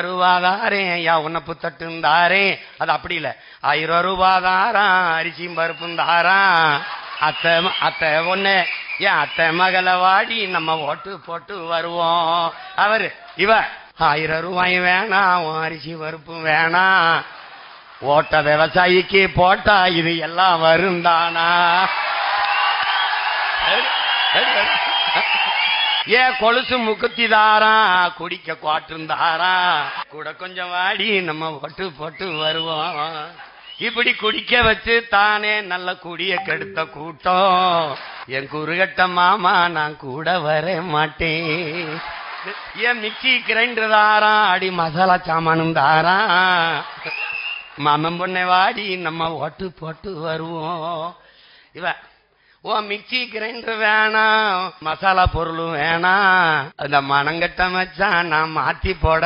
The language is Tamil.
ரூபாதாரேன் யா உன்னப்பு தட்டுந்தாரேன். அது அப்படி இல்ல, 1000 ரூபாதாரான் அரிசியும் பருப்பும் தாரான். அத்தை அத்தை ஒண்ணு என் அத்தை மகளை வாடி நம்ம ஓட்டு போட்டு வருவோம். அவரு இவ 1000 ரூபாயும் வேணாம், அரிசி பருப்பும் வேணாம், ஓட்ட விவசாயிக்கு போட்டா இது எல்லாம் வருந்தானா. ஏன் கொலுசு முக்குத்தி தாரான், குடிக்க குவாட்டும் தாரான், கூட கொஞ்சம் வாடி நம்ம ஓட்டு போட்டு வருவோம். இப்படி குடிக்க வச்சு தானே நல்ல குடிய கெடுத்த கூட்டம். என் குறுகட்ட மாமா நான் கூட வர மாட்டேன். ஏன் மிக்சி கிரைண்டர் தாரான், அடி மசாலா சாமானும் தாரான், மாமன் பொண்ணை வாடி நம்ம ஓட்டு போட்டு வருவோம். இவ ஓ மிக்சி கிரைண்டர் வேணாம், மசாலா பொருளும் வேணாம், அந்த மனங்கட்ட மச்சான் நான் மாத்தி போட